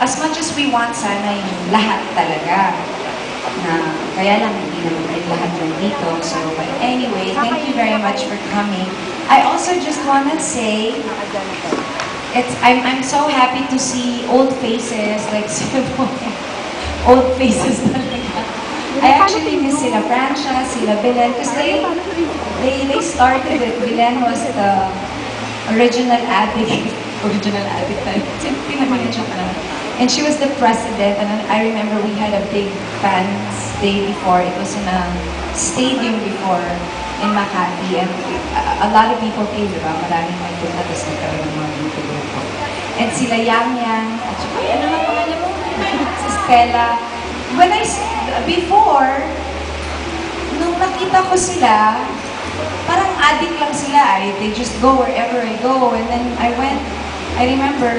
as much as we want sana yung lahat talaga, na kaya lang hindi naman rin lahat nandito. So, but anyway, thank you very much for coming. I also just wanna say, I'm so happy to see old faces, like old faces talaga. I actually miss sila Francia, sila Belen, because they started it. Belen was the original addict. Original addict tayo. And she was the president, and I remember we had a big fans day before. It was in a stadium before in Makati, and a lot of people came, diba? Maraming may punta, tapos nagkaroon ng mga grupo. And sila Yang Yang, at saka, ano nga pangalan mo? Si Stella. Before, nung nakita ko sila, parang addict lang sila. They just go wherever I go. And then I remember,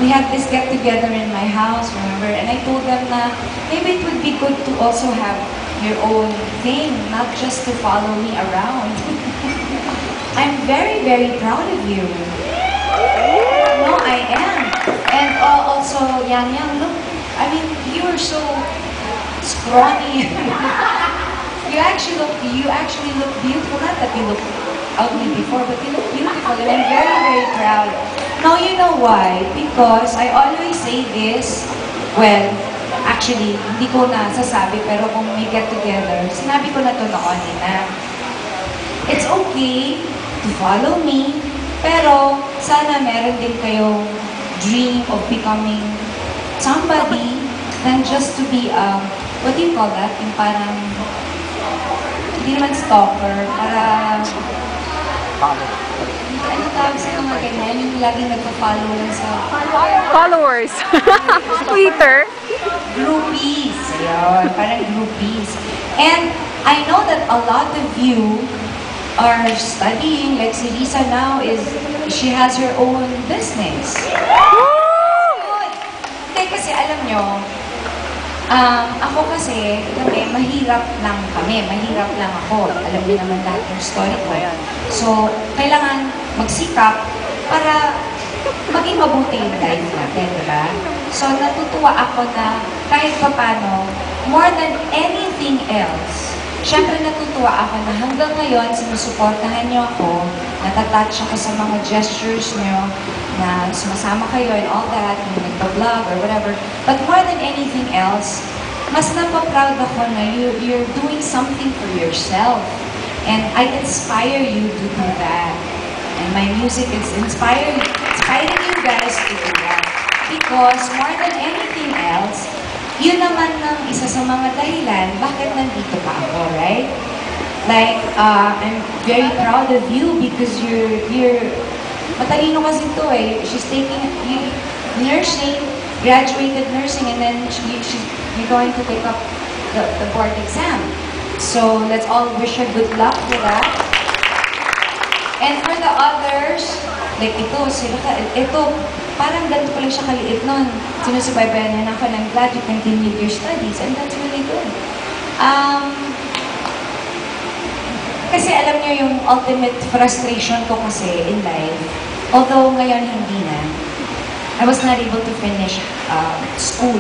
we had this get-together in my house, remember? And I told them na maybe it would be good to also have your own thing, not just to follow me around. I'm very, very proud of you. No, I am. And also, Yang Yang, look, I mean, you are so scrawny. You actually look beautiful. Not that you look ugly before, but you look beautiful, and I'm very, very proud. Now, you know why? Because I always say this, well, actually, hindi ko na sasabi, pero kung we get together, sinabi ko na to noon na, it's okay to follow me, pero sana meron din kayong dream of becoming somebody than just to be what do you call that? Yung parang, hindi naman stalker, para ano tawag sa mga ganyan? Yung laging nagpa-follow lang sa followers. Twitter. Groupies. Ayun, parang groupies. And I know that a lot of you are studying, like si Lisa now she has her own business. Hindi, kasi alam nyo, ako kasi, mahirap lang ako. Alam niyo naman lahat yung story ko. So, kailangan magsikap para maging mabuti yung life natin, diba? So, natutuwa ako na kahit papano, more than anything else, syempre natutuwa ako na hanggang ngayon, sinusuportahan niyo ako, natatouch ako sa mga gestures niyo, na sumasama kayo and all that, yung nagpa-vlog or whatever. But more than anything else, mas napaproud ako na you're doing something for yourself. And I inspire you to do that. And my music is inspiring you guys to do that. Because more than anything else, yun naman ng isa sa mga dahilan bakit nandito pa ako, right? Like, I'm very proud of you because you're matalino kasi ito eh. She's taking nursing, graduated nursing, and then you're going to take up the board exam. So let's all wish her good luck with that. And for the others, like ito, parang ganito pa lang siya kaliit nun. Sinusubaybayan na ako, and I'm glad you continued your studies, and that's really good. Kasi alam niyo yung ultimate frustration ko kasi in life, although ngayon hindi na, I was not able to finish school.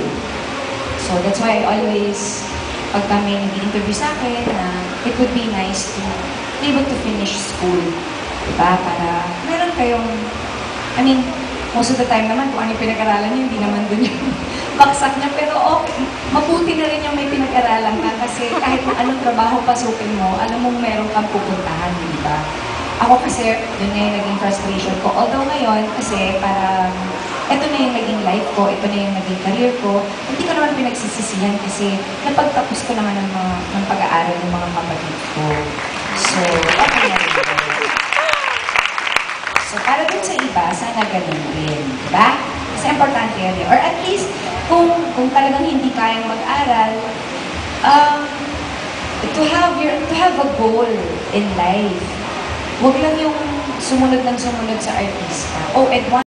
So that's why I always, pag kami nag-interview sa akin, na it would be nice to be able to finish school. Diba? Para meron kayong, I mean, most of the time naman, kung ano yung pinag-aralan niyo, hindi naman dun yung baksak niya. Pero okay, mabuti na rin yung may pinag-aralan ka kasi kahit anong trabaho pasukin mo, alam mong meron kang pupuntahan, di ba? Ako kasi, yun na yung naging frustration ko. Although ngayon, kasi parang, ito na yung naging life ko, ito na yung naging career ko, hindi ko naman pinagsisisihan kasi napagtapos ko naman ng pag-aaral ng mga kapatid ko. So, okay na rin. So, para dun sa iba, sana ganun din. Diba? Kasi importante yan. Or at least, kung talagang hindi kayang mag-aral, to have a goal in life. Huwag lang yung sumunod ng sumunod sa artista. Oh, and